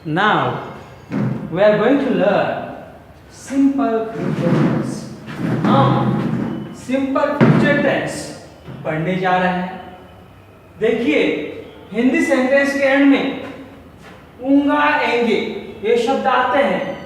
Now we are going to learn simple future tense. हम simple future tense पढ़ने जा रहे हैं। देखिए हिंदी सेंटेंस के एंड में ऊंगा एंगे ये शब्द आते हैं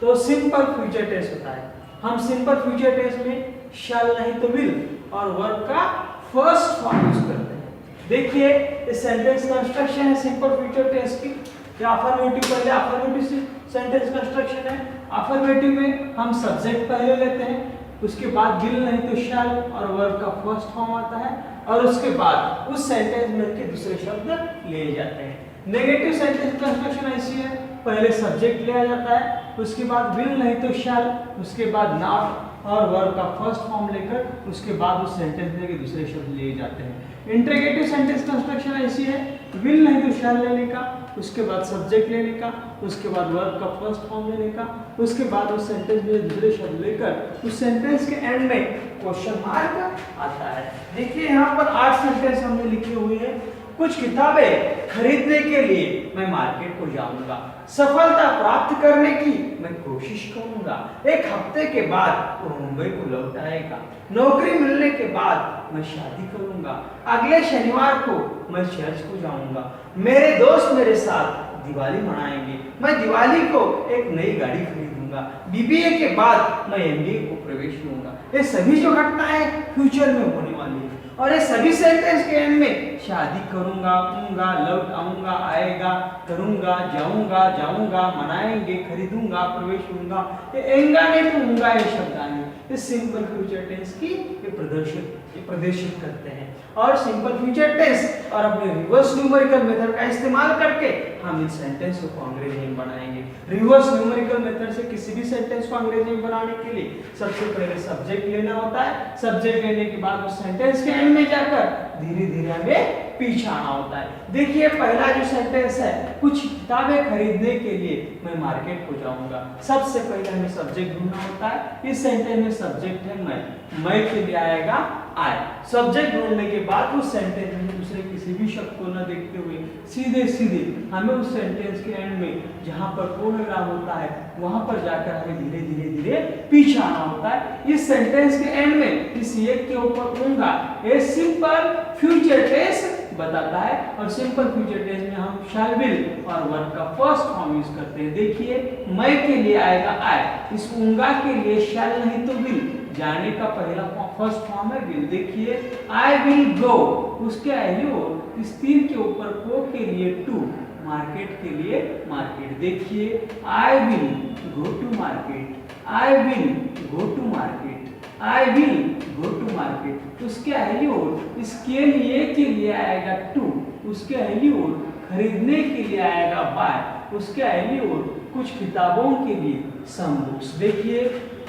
तो सिंपल फ्यूचर टेंस होता है। हम सिंपल फ्यूचर टेंस में शैल नहीं तो विल और वर्ब का फर्स्ट फॉर्म यूज करते हैं। देखिए इस सेंटेंस कंस्ट्रक्शन है सिंपल फ्यूचर टेंस की। अफर्मेटिव पहले अफर्मेटिव सेंटेंस कंस्ट्रक्शन है। अफर्मेटिव में हम सब्जेक्ट पहले लेते हैं, उसके बाद विल नहीं तो शैल और वर्ब का फर्स्ट फॉर्म आता है और उसके बाद उस सेंटेंस में के दूसरे शब्द लिए जाते हैं। नेगेटिव सेंटेंस कंस्ट्रक्शन ऐसी है, पहले सब्जेक्ट लिया जाता है, उसके बाद विल नहीं तो शैल, उसके बाद नॉट और वर्ब का फर्स्ट फॉर्म लेकर उसके बाद उस सेंटेंस में के दूसरे शब्द लिए जाते हैं। इंट्रोगेटिव सेंटेंस कंस्ट्रक्शन ऐसी है, विल नहीं तो शैल लेने का, उसके बाद सब्जेक्ट लेने का, उसके बाद वर्ब का फर्स्ट फॉर्म लेने का, उसके बाद उस सेंटेंस में दूसरे शब्द लेकर उस सेंटेंस के एंड में क्वेश्चन मार्क आता है। देखिए यहाँ पर 8 सेंटेंस हमने लिखे हुए हैं। कुछ किताबें खरीदने के लिए मैं मार्केट को जाऊंगा, सफलता प्राप्त करने की मैं कोशिश करूंगा, एक हफ्ते के बाद वो मुंबई को लौट आएगा, नौकरी मिलने के बाद मैं शादी करूंगा, अगले शनिवार को मैं चर्च को जाऊंगा, मेरे दोस्त मेरे साथ दिवाली मनाएंगे, मैं दिवाली को एक नई गाड़ी खरीदूंगा, बीबीए के बाद मैं एमबीए को प्रवेश लूंगा। ये सभी जो घटनाएं फ्यूचर में होने वाली है और ये सभी सेंटेंस के एंड में शादी करूंगा, आऊंगा, लौट आऊंगा, आएगा, करूंगा, जाऊंगा, मनाएंगे, खरीदूंगा, प्रवेश लूंगा, ये एंगा नहीं तो ऊंगा ये शब्द आएंगे। इस सिंपल फ्यूचर टेंस की ये प्रदर्शित करते हैं और सिंपल फ्यूचर टेंस और अपने रिवर्स न्यूमेरिकल मेथड का इस्तेमाल करके हम इन सेंटेंस को अंग्रेजी में बनाएंगे। रिवर्स न्यूमेरिकल मेथड से किसी भी सेंटेंस को अंग्रेजी में बनाने के लिए सबसे पहले सब्जेक्ट लेना होता है, सब्जेक्ट लेने के बाद उस सेंटेंस के एंड में जाकर धीरे धीरे हमें पीछे आना होता है। देखिए पहला जो सेंटेंस है, कुछ किताबें खरीदने के लिए मैं मार्केट को जाऊंगा। सबसे पहले हमें सब्जेक्ट ढूंढना होता है। इस सेंटेंस में सब्जेक्ट है मैं के लिए आएगा आई। सब्जेक्ट ढूंढने के बाद उस सेंटेंस में दूसरे किसी भी शब्द को न देखते हुए सीधे हमें उस सेंटेंस के एंड में जहां पर पूर्ण विराम होता है वहां पर जाकर हमें धीरे पीछे आना होता है। इस सेंटेंस के एंड में इस एक के ऊपर ऊंगा ये सिंपल फ्यूचर टेंस बताता है और सिंपल फ्यूचर टेंस में हम शैल विल और वर्ब का फर्स्ट फॉर्म यूज करते हैं। देखिए मैं के लिए आएगा आई, इस ऊंगा के लिए शैल नहीं तो विल, जाने का पहला फर्स्ट फॉर्म है विल। देखिए आई विल गो, उसके आगे और इस तीन के ऊपर को के लिए टू, मार्केट के लिए मार्केट। देखिए I will go to market, I will go to market, I will go to market. उसके आगे और इसके लिए आएगा टू, उसके आगे और खरीदने के लिए आएगा बाय, उसके आगे और कुछ किताबों के लिए सम बुक्स। देखिए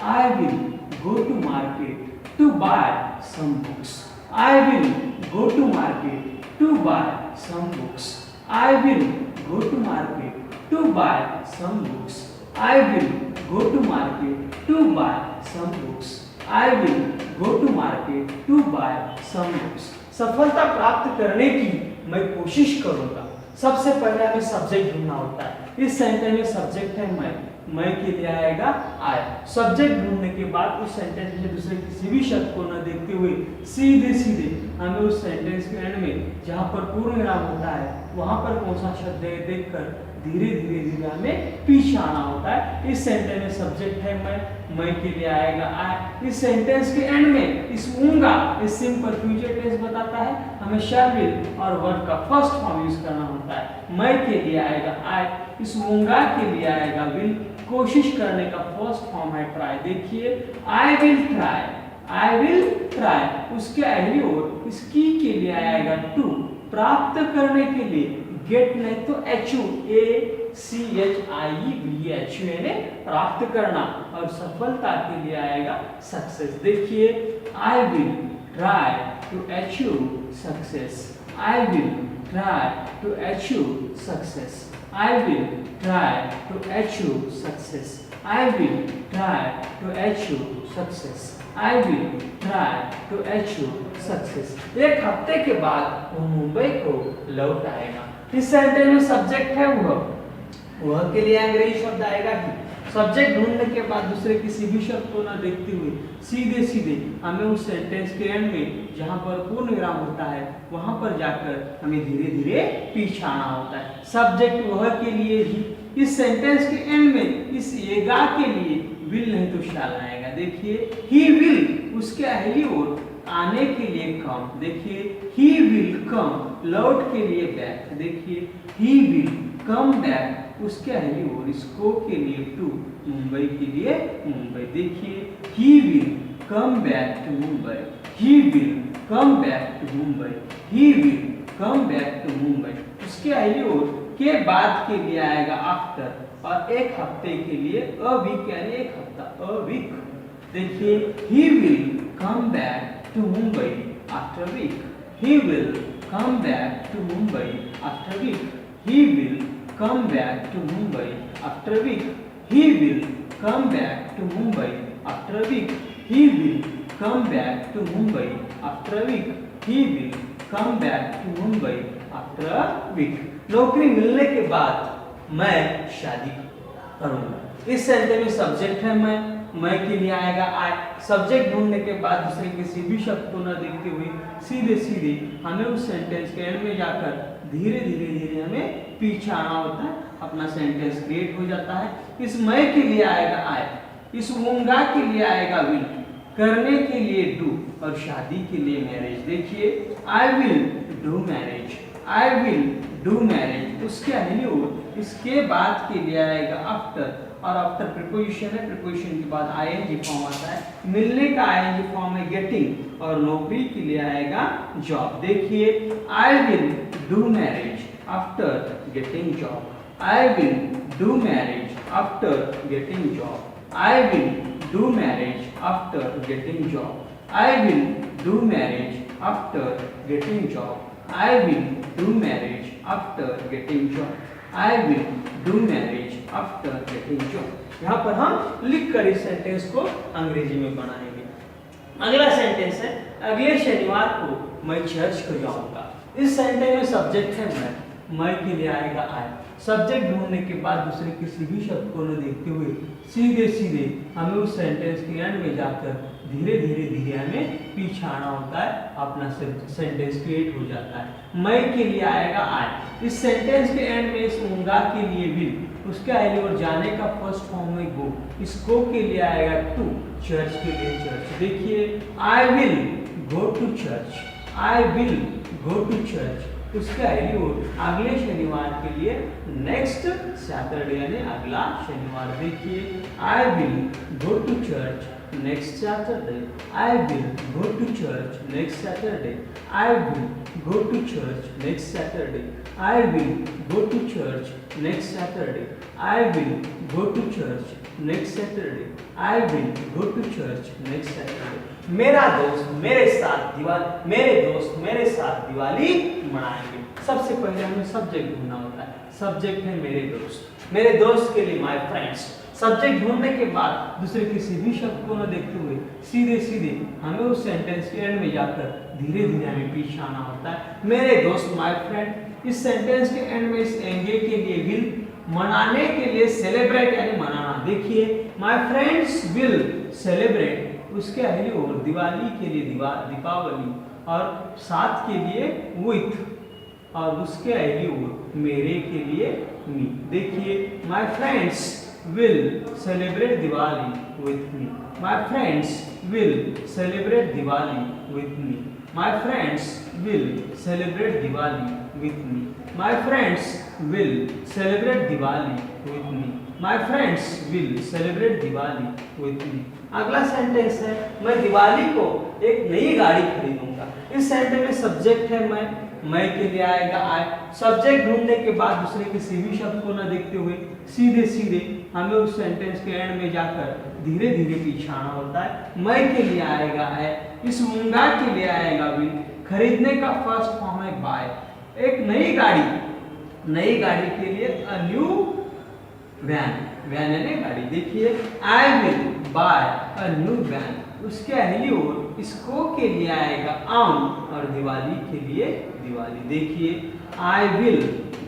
I will go to market to buy some books, I will go to market to buy some books, I will go to market to buy some books, I will go to market to buy some books, I will go to market to buy some books। सफलता प्राप्त करने की मैं कोशिश करूंगा। सबसे पहले हमें सब्जेक्ट ढूंढना होता है। इस सेंटेंस में सब्जेक्ट है मैं के लिए आएगा आई। सब्जेक्ट ढूंढने के बाद उस सेंटेंस में दूसरे किसी भी शब्द को न देखते हुए सीधे हमें उस सेंटेंस के एंड में जहां पर पूर्ण विराम होता है वहां पर कौन सा शब्द है देखकर धीरे हमें पीछे आना होता है। इस सेंटेंस में सब्जेक्ट है मैं के लिए आएगा आई। इस सेंटेंस के एंड में इस ऊंगा इस सिंपल फ्यूचर टेंस बताता है हमें शैल विल और वर्ब का फर्स्ट फॉर्म यूज करना होता है। मैं के लिए आएगा आई, इस ऊंगा के लिए आएगा विल, कोशिश करने का फर्स्ट फॉर्म है ट्राई। देखिए I will try, I will try. उसके आगे और इसकी के लिए आएगा टू, प्राप्त करने के लिए गेट नहीं तो HU यानी प्राप्त करना और सफलता के लिए आएगा सक्सेस। देखिए I will try to achieve success, I will try to achieve success, I will try to achieve success, I will try to achieve success, I will try to achieve success। एक हफ्ते के बाद वो मुंबई को लौट आएगा। इस सेंटेंस में सब्जेक्ट है वो वह के लिए अंग्रेजी शब्द आएगा ही। सब्जेक्ट ढूंढने के बाद दूसरे किसी भी शब्द को न देखते हुए सीधे सीधे हमें उस सेंटेंस के एंड में जहां पर पूर्ण विराम होता है वहां पर जाकर हमें धीरे धीरे पीछे आना होता है। सब्जेक्ट वह के लिए ही, इस सेंटेंस के एंड में इस येगा के लिए विल नहीं तो शैल आएगा। देखिए ही विल, उसके अगली ओर आने के लिए कम। देखिए ही विल कम, लौट के लिए बैक। देखिए ही विल कम बैक, उसके अगली ओर इसको के लिए टू, मुंबई के लिए मुंबई। देखिए he will come back to Mumbai, he will come back to Mumbai, he will come back to Mumbai. उसके अगली ओर के बाद के लिए आएगा आफ्टर, और एक हफ्ते के लिए अ वीक यानी एक हफ्ता, अ वीक। देखिए he will come back to Mumbai after a week. He will come back to Mumbai after a week. He will come back to Mumbai after a week. He will come back to Mumbai after a week. He will come back to Mumbai after a week. He will come back to Mumbai after a week. नौकरी मिलने के बाद मैं शादी करूंगा। इस sentence में subject है मैं के लिए आएगा आई। सब्जेक्ट ढूंढने के बाद दूसरे किसी भी शब्द को न देखते हुए सीधे सीधे हमें उस सेंटेंस के एंड में जाकर धीरे धीरे धीरे हमें पीछे आना होता है, अपना सेंटेंस क्रिएट हो जाता है। इस मैं के लिए आएगा आई, इस वूंगा के लिए आएगा विल, करने के लिए डू, और शादी के लिए मैरिज। देखिए I will do marriage, I will do marriage. उसके अगली ओर इसके बाद के लिए आएगा आफ्टर, और आफ्टर प्रीपोजिशन है, प्रीपोजिशन के बाद आईएनजी फॉर्म आता है। मिलने का आईएनजी फॉर्म है गेटिंग, और नौकरी के लिए आएगा जॉब। देखिए I will do marriage after getting job, I will do marriage after getting job, I will do marriage after getting job, I will do marriage after getting job, I will do marriage after getting job, I will do marriage after getting job. यहाँ पर हम लिख कर इस sentence को अंग्रेजी में बनाएंगे। अगला सेंटेंस है अगले शनिवार को मैं चर्च को जाऊंगा। इस सेंटेंस में सब्जेक्ट है मैं के लिए आएगा आई। सब्जेक्ट ढूंढने के बाद दूसरे किसी भी शब्द को न देखते हुए सीधे सीधे हमें उस सेंटेंस के एंड में जाकर धीरे धीरे धीरे हमें पीछे आना होता है, अपना सेंटेंस क्रिएट हो जाता है। मैं के लिए आएगा आई। इस सेंटेंस के एंड में इस उंगा के लिए विल, उसके आगे और जाने का फर्स्ट फॉर्म में गो, इसको के लिए आएगा टू, चर्च के लिए चर्च। देखिए I will go to church, I will go to church. उसके आगे और अगले शनिवार के लिए नेक्स्ट सैटरडे यानी अगला शनिवार। देखिए I will go to church next Saturday, I will go to church next Saturday, I will go to church next Saturday, I will go to church next Saturday, I will go to church next Saturday, I will go to church next Saturday। मेरा दोस्त मेरे साथ दिवाली, मेरे दोस्त मेरे साथ दिवाली मनाएंगे। सबसे पहले हमें सब्जेक्ट ढूंढना होता है। सब्जेक्ट है मेरे दोस्त, मेरे दोस्त के लिए माय फ्रेंड्स। सब्जेक्ट ढूंढने के बाद दूसरे किसी भी शब्द को न देखते हुए सीधे सीधे हमें उस सेंटेंस के एंड में जाकर धीरे धीरे हमें पीछे आना होता है। मेरे दोस्त माय फ्रेंड। इस सेंटेंस के एंड में इस एंगे के लिए विल, मनाने के लिए सेलिब्रेट यानी मनाना। देखिए माय फ्रेंड्स विल सेलिब्रेट, उसके अगली ओर दिवाली के लिए दीपावली, और साथ के लिए विथ, और उसके अगली ओर मेरे के लिए मी। देखिए my friends will celebrate Diwali with me. My friends will celebrate Diwali with me. My friends will celebrate Diwali with me. My friends will celebrate Diwali with me. My friends will celebrate Diwali with me. अगला sentence है मैं दिवाली को एक नई गाड़ी खरीदूंगा। इस sentence में subject है मैं के लिए आएगा आई। सब्जेक्ट ढूंढने के बाद दूसरे किसी भी शब्द को न देखते हुए सीधे सीधे हमें उस सेंटेंस के एंड में जाकर धीरे धीरे पीछे आना होता है। मैं के लिए आएगा है, इस मुंगा के लिए आएगा विल, खरीदने का फर्स्ट फॉर्म है बाय। एक नई गाड़ी के लिए अ न्यू वैन, वैन यानी गाड़ी। देखिए I will buy a new van. उसके अगली ओर इसको के लिए आएगा ऑन, और दिवाली के लिए दिवाली। देखिए I will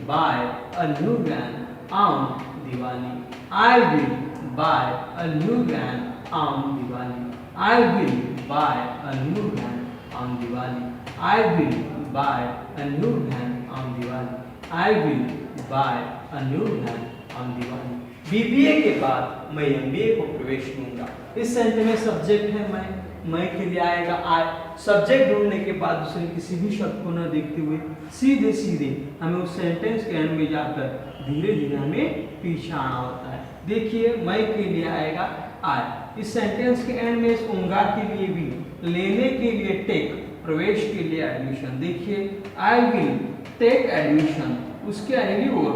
buy a new van on Diwali. I will buy a new van on Diwali. I will buy a new van on Diwali. I will buy a new van on Diwali. I will buy a new van on Diwali. BBA के बाद मैं MBA को प्रवेश दूंगा। इस sentence में subject है मैं के लिए आएगा आई। सब्जेक्ट ढूंढने के बाद दूसरे किसी भी शब्द को न देखते हुए सीधे सीधे हमें उस सेंटेंस के एंड में जाकर धीरे धीरे हमें पीछे आना होता है। देखिए मैं के लिए आएगा आई। इस सेंटेंस के एंड में उंगा के लिए भी, लेने के लिए टेक, प्रवेश के लिए एडमिशन। देखिए आई विल टेक एडमिशन, उसके अगली ओर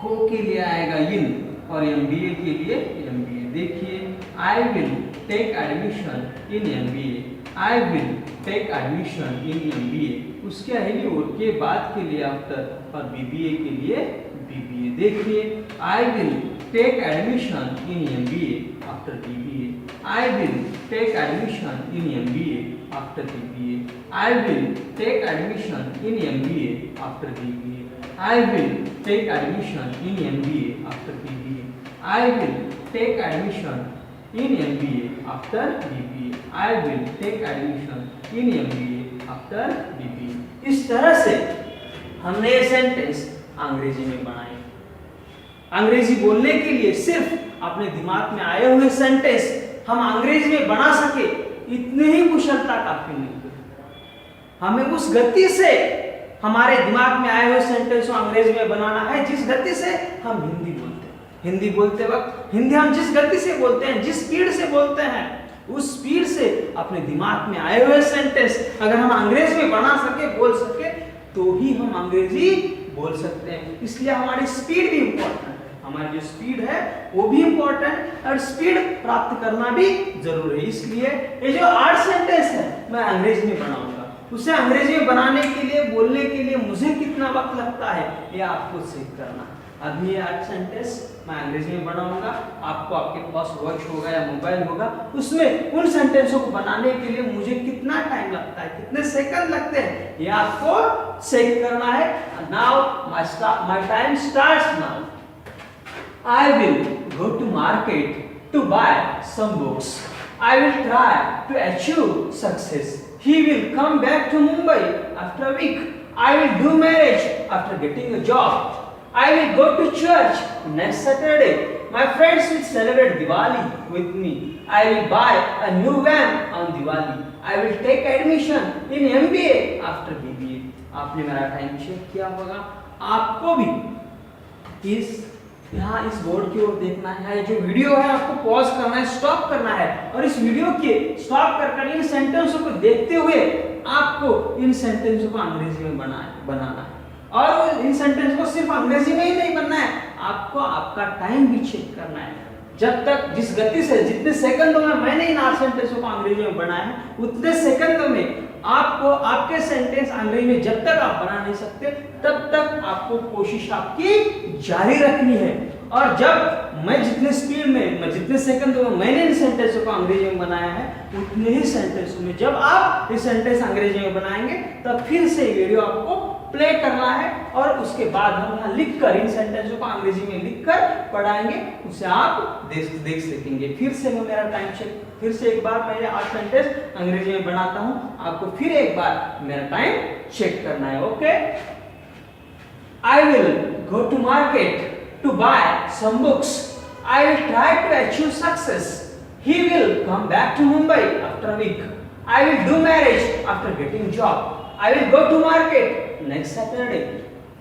को के लिए आएगा इन और MBA के लिए MBA। देखिए I will take admission in MBA। I will take admission in MBA, उसके अगली ओर के बाद के लिए आफ्टर और BBA के लिए BBA। देखिए I will take admission in MBA after BBA। I will take admission in MBA after BBA। I will take admission in MBA after BBA। I will take admission in MBA after BBA. I will take admission in MBA after BBA. I will take admission in MBA after BBA. इस तरह से हमने ये sentence अंग्रेजी में बनाए। अंग्रेजी बोलने के लिए सिर्फ अपने दिमाग में आए हुए सेंटेंस हम अंग्रेजी में बना सके, इतनी ही कुशलता काफी नहीं है। हमें उस गति से हमारे दिमाग में आए हुए सेंटेंस को अंग्रेजी में बनाना है जिस गति से हम हिंदी बोलते हैं। हिंदी बोलते वक्त हिंदी हम जिस गति से बोलते हैं, जिस स्पीड से बोलते हैं, उस स्पीड से अपने दिमाग में आए हुए सेंटेंस अगर हम अंग्रेजी में बना सके, बोल सके, तो ही हम अंग्रेजी बोल सकते हैं। इसलिए हमारी स्पीड भी इंपॉर्टेंट है। हमारी जो स्पीड है वो भी इंपॉर्टेंट और स्पीड प्राप्त करना भी जरूरी है। इसलिए ये जो 8 सेंटेंस है मैं अंग्रेजी में बनाऊंगा। उसे अंग्रेजी में बनाने के लिए, बोलने के लिए मुझे कितना वक्त लगता है ये आपको चेक करना। अभी ये 8 सेंटेंस मैं अंग्रेजी में बनाऊंगा। आपको आपके पास वॉच होगा या मोबाइल होगा, उसमें उन सेंटेंसों को बनाने के लिए मुझे कितना टाइम लगता है, कितने सेकंड लगते हैं, ये आपको चेक करना है। Now my time starts now. I will go to market to buy some books. I will try to achieve success. He will come back to Mumbai after a week. I will do marriage after getting a job. I will go to church next Saturday. My friends will celebrate Diwali with me. I will buy a new van on Diwali. I will take admission in MBA after BBA. आपने मेरा time check किया होगा। आपको भी यहाँ इस board की ओर देखना है। जो वीडियो है आपको पॉज करना है, स्टॉप करना है और इस वीडियो के स्टॉप कर इन सेंटेंसों को देखते हुए आपको इन सेंटेंसों को अंग्रेजी में बनाना है। और इन सेंटेंस को सिर्फ अंग्रेजी में ही नहीं बनना है, आपको आपका टाइम भी चेक करना है। जब तक जिस गति से, जितने सेकंडों में मैंने इन 8 सेंटेंसों को अंग्रेजी में बनाया है, उतने सेकंडों में आपको आपके सेंटेंस अंग्रेजी में जब तक आप बना नहीं सकते तब तक आपको कोशिश आपकी जारी रखनी है। और जब मैं जितने स्पीड में, मैं जितने सेकंडों में मैंने इन सेंटेंसों को अंग्रेजी में बनाया है, उतने ही सेंटेंसों में जब आप ये सेंटेंस अंग्रेजी में बनाएंगे तब फिर से वीडियो आपको प्ले करना है और उसके बाद हम यहाँ लिखकर इन सेंटेंसों को अंग्रेजी में लिखकर पढ़ाएंगे, उसे आप देख सकेंगे। फिर से मैं मेरा टाइम चेक, फिर से एक बार मैं 8 सेंटेंस अंग्रेजी में बनाता हूँ, आपको फिर एक बार मेरा टाइम चेक करना है। Okay, I will go to market to buy some books. I will try to achieve success. He will come back to Mumbai after a week. I will do marriage after getting job. I will go to market next Saturday.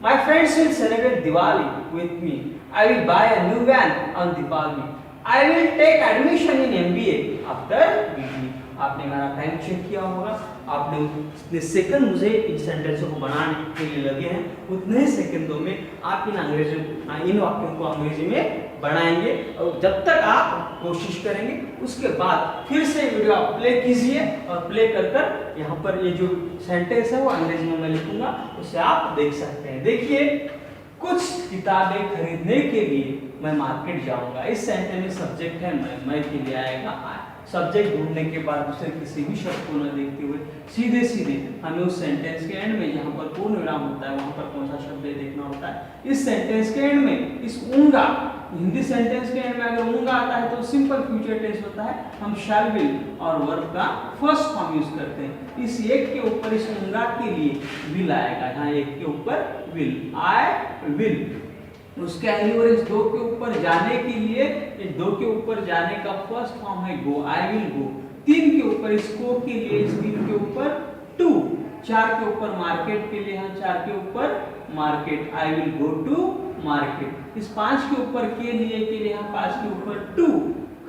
My friends will celebrate Diwali with me. I will buy a new van on Diwali. I will take admission in MBA after BBA. आपने मेरा time check किया होगा। आपने जितने second मुझे इन सेंटेंसों को बनाने के लिए लगे हैं, उतने ही सेकंडों में आप इन वाक्यों को अंग्रेजी में बनाएंगे। और जब तक आप कोशिश करेंगे, उसके बाद फिर से वीडियो आप प्ले कीजिए और प्ले कर यहाँ पर ये जो सेंटेंस है वो अंग्रेजी में मैं लिखूंगा, उसे आप देख सकते हैं। देखिए, कुछ किताबें खरीदने के लिए मैं मार्केट जाऊंगा। इस सेंटेंस में सब्जेक्ट है मैं के लिए आएगा आई। सब्जेक्ट ढूंढने के बाद दूसरे किसी भी शब्द को न देखते हुए सीधे सीधे हमें उस सेंटेंस के एंड में जहाँ पर पूर्ण विराम होता है वहाँ पर कौन सा शब्द है देखना होता है। इस सेंटेंस के एंड में इस ऊंगा, हिंदी सेंटेंस के एंड में अगर ऊंगा आता है तो सिंपल फ्यूचर टेंस होता है, हम शैल विल और वर्ब का फर्स्ट फॉर्म यूज करते हैं। इस एक के ऊपर इस ऊंगा के लिए विल आएगा, यहाँ एक के ऊपर विल, आई विल। उसके आगे और इस दो के ऊपर जाने के लिए, इस दो के ऊपर जाने का फर्स्ट फॉर्म है गो, आई विल गो। तीन के ऊपर इस को के लिए, इस तीन के ऊपर टू। चार के ऊपर मार्केट के लिए, यहाँ चार के ऊपर market, I will go to market. इस पांच के ऊपर के लिए यहाँ पांच के ऊपर टू,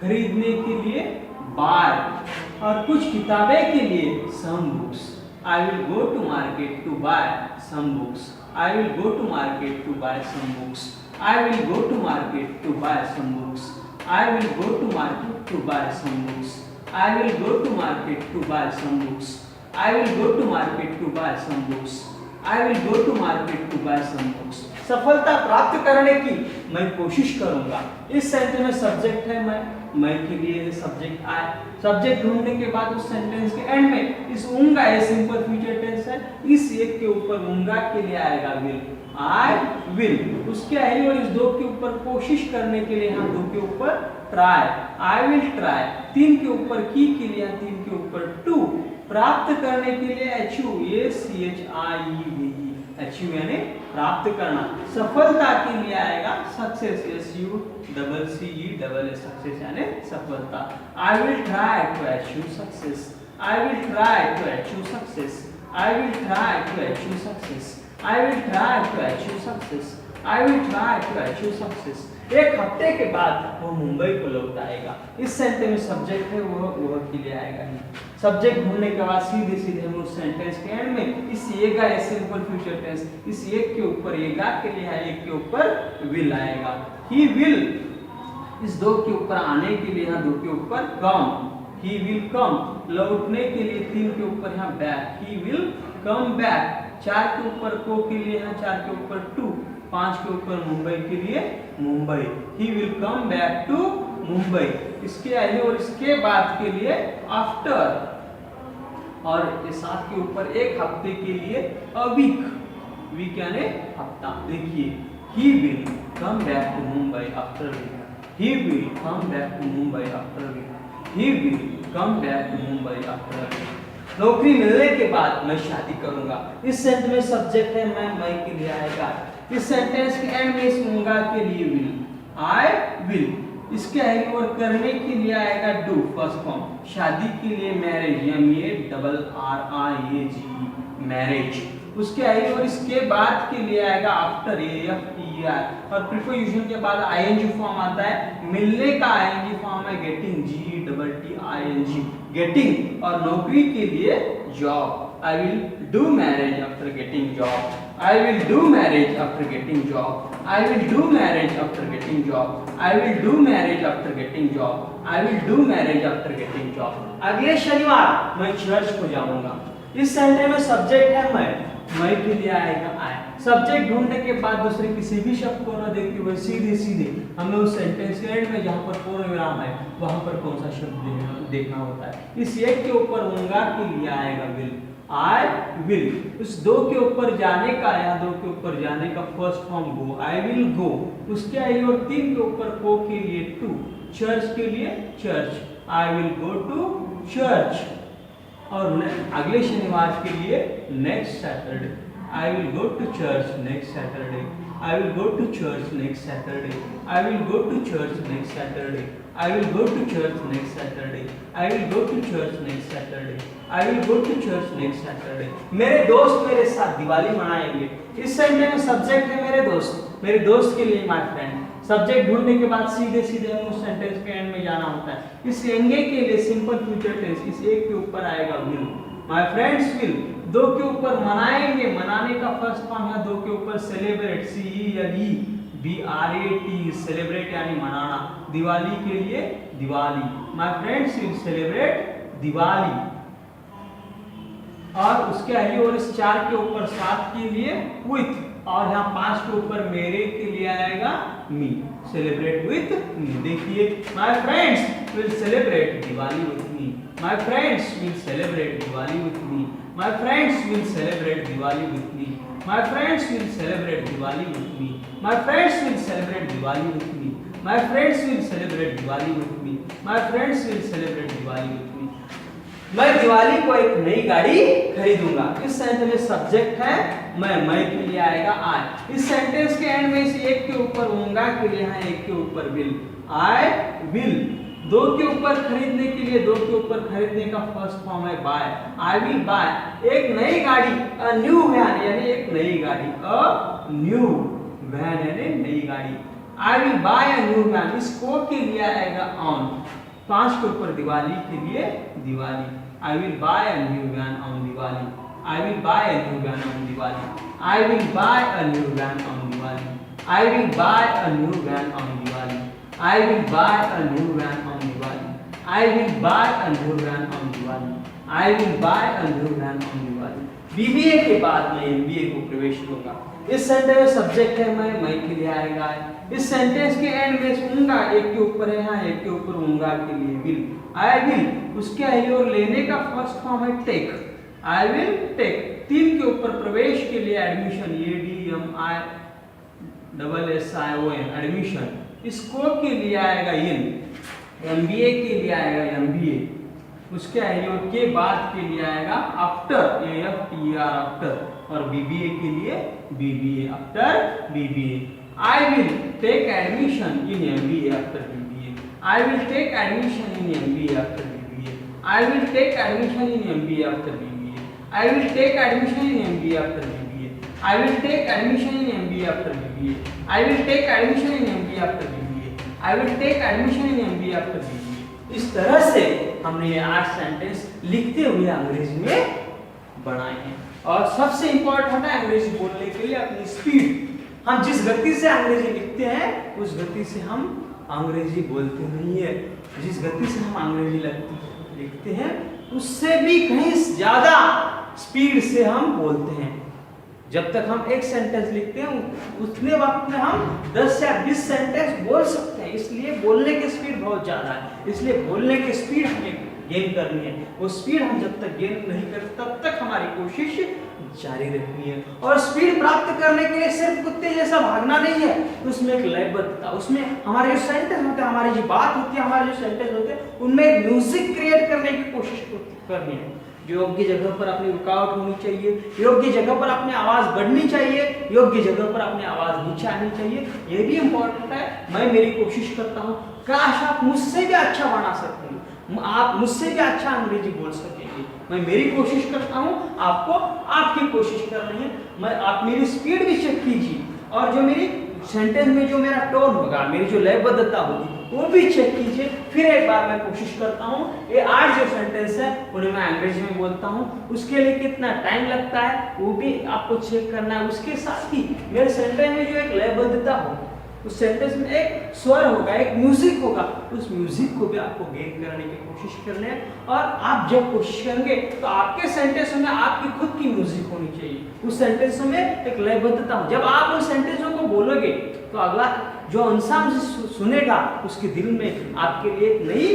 खरीदने के लिए बाय, और कुछ किताबें के लिए some books, I will go to market to buy some books, I will go to market to buy some books. I will go to market to buy some books. I will go to market to buy some books. I will go to market to buy some books. I will go to market to buy some books. I will go to market to buy some books. सफलता प्राप्त करने की मैं कोशिश करूंगा। इस sentence में subject है मैं के लिए सब्जेक्ट आए। सब्जेक्ट ढूंढने के बाद उस सेंटेंस के एंड में इस ऊंगा है, सिंपल फ्यूचर टेंस है, इस एक के ऊपर ऊंगा के लिए आएगा विल, आई विल। उसके आगे और इस दो के ऊपर कोशिश करने के लिए यहाँ दो के ऊपर ट्राई, आई विल ट्राई। तीन के ऊपर की के लिए, तीन के ऊपर टू। प्राप्त करने के लिए अचीव, ये C H I V, achieve यानी प्राप्त करना। सफलता के लिए आएगा success, S U double C E double S, success यानी सफलता। I will try to achieve success, I will try to achieve success, I will try to achieve success, I will try to achieve success, I will try to achieve success. एक हफ्ते के बाद वो मुंबई को लौट आएगा। इस सेंटेंस में सब्जेक्ट है वह के लिए आएगा ही। सब्जेक्ट ढूंढने के बाद सीधे सीधे हम उस सेंटेंस के एंड में इस ये गा, सिंपल फ्यूचर टेंस, इस एक के ऊपर ये गा के लिए है, एक के ऊपर विल आएगा, ही विल। इस दो के ऊपर आने के लिए यहाँ दो के ऊपर कम, ही विल कम। लौटने के लिए तीन के ऊपर यहाँ back, he will come back. चार के ऊपर को के लिए यहाँ चार के ऊपर टू। पांच के ऊपर मुंबई के लिए Mumbai, he will come back to Mumbai. इसके आगे और इसके बाद के लिए आफ्टर, और इस सात के ऊपर एक हफ्ते के लिए अ वीक, वीक यानी हफ्ता। देखिए he will come back to Mumbai after week, he will come back to Mumbai after week, he will come back to Mumbai after week. नौकरी मिलने के बाद मैं शादी करूंगा। इस सेंटेंस में सब्जेक्ट है मैं के लिए आएगा। इस सेंटेंस के एंड में इस मूंगा के लिए विल, आई विल। इसके आगे और करने के लिए आएगा डू, फर्स्ट फॉर्म। शादी के लिए marriage, M A double R I A G, marriage. उसके आगे और इसके बाद के लिए आएगा after, A F E R, और प्रीपोजिशन के बाद आईएनजी फॉर्म आता है। मिलने का आईएनजी फॉर्म है getting, G double T I N G, getting. और नौकरी के लिए job, I will do marriage after getting job, I will do marriage after getting job. I will do marriage after getting job. I will do marriage after getting job. I will do marriage after getting job. अगले शनिवार मैं church को जाऊंगा। इस sentence में subject है मैं के लिए आएगा आई। सब्जेक्ट ढूंढने के बाद दूसरे किसी भी शब्द को न देखते हुए सीधे सीधे हमें उस सेंटेंस के एंड में जहाँ पर पूर्ण विराम है वहां पर कौन सा शब्द देखना होता है। इस एक के ऊपर होगा के लिए आएगा विल, आई विल। उस दो के ऊपर जाने का, यहाँ दो के ऊपर जाने का first form go, I will गो। उसके आगे और तीन के ऊपर को के लिए टू, चर्च के लिए church, I will go to church. और अगले शनिवार के लिए next Saturday, I will go to church next Saturday, I will go to church next Saturday, I will go to church next Saturday, I will go to church next Saturday, I will go to church next Saturday, I will go to church next Saturday. मेरे दोस्त मेरे साथ दिवाली मनाएंगे। इस sentence में subject है मेरे दोस्त के लिए माय फ्रेंड। सब्जेक्ट ढूंढने के बाद सीधे सीधे हमें उस सेंटेंस के एंड में जाना होता है। इस एंगे के लिए सिंपल फ्यूचर टेंस, इस एक के ऊपर आएगा विल, माय फ्रेंड्स विल। दो के ऊपर मनाएंगे, मनाने का फर्स्ट फॉर्म है दो के ऊपर celebrate, C E L E B R A T, celebrate यानी मनाना। दिवाली के लिए Diwali, my friends will celebrate Diwali. और उसके आगे और इस चार के ऊपर सात के लिए विथ, और यहाँ पांच के ऊपर मेरे के लिए आएगा मी, सेलिब्रेट विथ मी। देखिए, my friends will celebrate Diwali with me, my friends will celebrate Diwali with me, my friends will celebrate Diwali with me, my friends will celebrate Diwali with me, my friends will celebrate Diwali with me, my friends will celebrate Diwali with me, my friends will celebrate Diwali with me. मैं दिवाली को एक नई गाड़ी खरीदूंगा। इस sentence में subject है मैं के लिए आएगा आई। इस सेंटेंस के एंड में से एक के ऊपर होगा के लिए है, एक के ऊपर विल, आई विल। दो के ऊपर खरीदने के लिए, दो के ऊपर खरीदने का फर्स्ट फॉर्म है बाय, आई विल बाय एक नई गाड़ी, अ न्यू वैन यानी एक नई गाड़ी, अ न्यू वैन यानी नई गाड़ी। I will buy a new van, इस को के लिए आएगा ऑन, 5 के ऊपर दिवाली के लिए Diwali. I will buy a new van on Diwali. I will buy a new van on Diwali. I will buy a new van on Diwali. I will buy a new van on Diwali. I will buy a new van on Diwali. I will buy a new van on Diwali. I will buy a new van on Diwali. BBA के बाद मैं MBA को प्रवेश लूंगा। इस sentence में subject है मैं के लिए आएगा। इस सेंटेंस के एंड में उंगा, एक के ऊपर है यहाँ, एक के ऊपर उंगा के लिए विल, आई विल। उसके आई और लेने का फर्स्ट फॉर्म है टेक, आई विल टेक। 3 के ऊपर प्रवेश के लिए एडमिशन, ADMISSION एडमिशन। इसको के लिए आएगा इन, MBA के लिए आएगा MBA। उसके आई के बाद के लिए आएगा आफ्टर, AFTER आफ्टर। और BBA के लिए BBA after BBA। I will take admission in MBA after BBA. I will take admission in MBA after BBA. I will take admission in MBA after BBA. I will take admission in MBA after BBA. I will take admission in MBA after BBA. I will take admission in MBA after BBA. I will take admission in MBA after BBA. इस तरह से हमने ये 8 sentence लिखते हुए अंग्रेजी में बनाए हैं। और सबसे इंपॉर्टेंट है अंग्रेजी बोलने के लिए अपनी स्पीड। हम जिस गति से अंग्रेजी लिखते हैं उस गति से हम अंग्रेजी बोलते नहीं है। जिस गति से हम अंग्रेजी लिखते हैं उससे भी कहीं ज्यादा स्पीड से हम बोलते हैं। जब तक हम एक सेंटेंस लिखते हैं उतने वक्त में हम 10 या 20 सेंटेंस बोल सकते हैं। इसलिए बोलने की स्पीड बहुत ज्यादा है। इसलिए बोलने की स्पीड हमें गेन करनी है। वो स्पीड हम जब तक गेन नहीं करते तब तक हमारी कोशिश जारी रखनी है। और स्पीड प्राप्त करने के लिए सिर्फ कुत्ते जैसा भागना नहीं है, उसमें एक लयबद्धता, उसमें हमारे जो सेंटेंस होते हैं, हमारी जो बात होती है, हमारे जो सेंटेंस होते हैं उनमें एक म्यूजिक क्रिएट करने की कोशिश करनी है। योग्य जगह पर अपनी रुकावट होनी चाहिए, योग्य जगह पर अपनी आवाज बढ़नी चाहिए, योग्य जगह पर अपनी आवाज नीचे आनी चाहिए। ये भी इम्पोर्टेंट है। मैं मेरी कोशिश करता हूँ, काश आप मुझसे भी अच्छा बना सकते हैं, आप मुझसे भी अच्छा अंग्रेजी बोल सकेंगे। मैं मेरी कोशिश करता हूँ, आपको आपकी कोशिश करनी है। आप मेरी स्पीड भी चेक कीजिए और जो मेरी सेंटेंस में जो मेरा टोन होगा, मेरी जो लयबद्धता होगी वो भी चेक कीजिए। फिर एक बार मैं कोशिश करता हूँ, ये 8 जो सेंटेंस है उन्हें मैं अंग्रेजी में बोलता हूँ, उसके लिए कितना टाइम लगता है वो भी आपको चेक करना है। उसके साथ ही मेरे सेंटेंस में जो एक लयबद्धता हो, उस सेंटेंस में एक स्वर होगा, एक म्यूजिक होगा, उस म्यूजिक को भी आपको गेन करने की कोशिश करनी है। और आप जब कोशिश करेंगे तो आपके सेंटेंस में आपकी खुद की म्यूजिक होनी चाहिए, उस सेंटेंस में एक लयबद्धता हो। जब आप उन सेंटेंसों को बोलोगे तो अगला जो इंसान सुनेगा उसके दिल में आपके लिए एक नई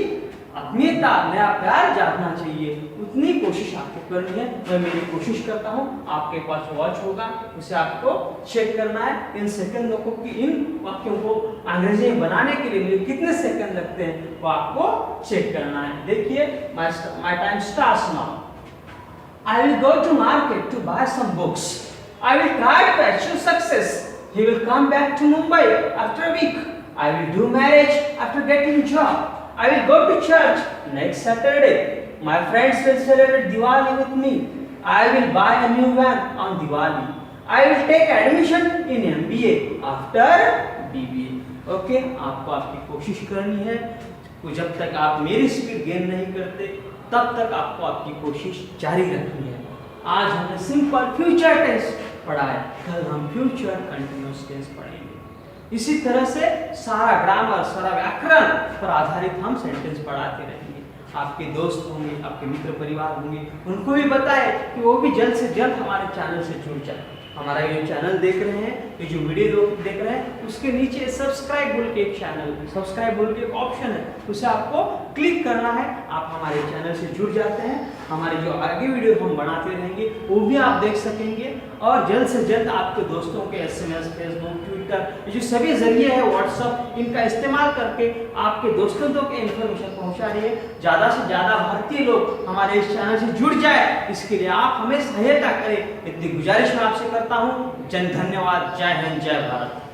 आत्मीयता, नया प्यार जागना चाहिए। उतनी कोशिश आपको करनी है। मैं मेरी कोशिश करता हूँ। आपके पास वॉच होगा, उसे आपको चेक करना है इन सेकंडों को कि इन वाक्यों को अंग्रेजी में बनाने के लिए मुझे कितने सेकंड लगते हैं, वो आपको चेक करना है। देखिए, my time starts now. I will go to market to buy some books. I will try to achieve success. He will come back to Mumbai after a week. I will do marriage after getting job. I will go to church next Saturday. My friends will celebrate Diwali with me. I will buy a new van on Diwali. I will take admission in MBA after BBA. Okay? आपको आपकी कोशिश करनी है। जब तक आप मेरी speed gain नहीं करते तब तक आपको आपकी कोशिश जारी रखनी है। आज हमने सिंपल फ्यूचर टेंस पढ़ा है, कल हम फ्यूचर कंटिन्यूअस टेंस पढ़ेंगे। इसी तरह से सारा ग्रामर, सारा व्याकरण पर आधारित हम सेंटेंस पढ़ाते रहेंगे। आपके दोस्त होंगे, आपके मित्र परिवार होंगे, उनको भी बताएं कि वो भी जल्द से जल्द हमारे चैनल से जुड़ जाए। हमारा ये चैनल देख रहे हैं, ये जो वीडियो देख रहे हैं, उसके नीचे सब्सक्राइब बोल के एक चैनल, सब्सक्राइब बोल के एक ऑप्शन है, उसे आपको क्लिक करना है। आप हमारे चैनल से जुड़ जाते हैं, हमारे जो आगे वीडियो हम बनाते रहेंगे वो भी आप देख सकेंगे। और जल्द से जल्द आपके दोस्तों के SMS, फेसबुक, ट्विटर, ये जो सभी जरिए है, व्हाट्सअप, इनका इस्तेमाल करके आपके दोस्तों तक इन्फॉर्मेशन पहुंचा रही है। ज़्यादा से ज़्यादा भारतीय लोग हमारे इस चैनल से जुड़ जाए, इसके लिए आप हमें सहायता करें, इतनी गुजारिश मैं आपसे करता हूँ। धन्यवाद। जय हिंद, जय भारत।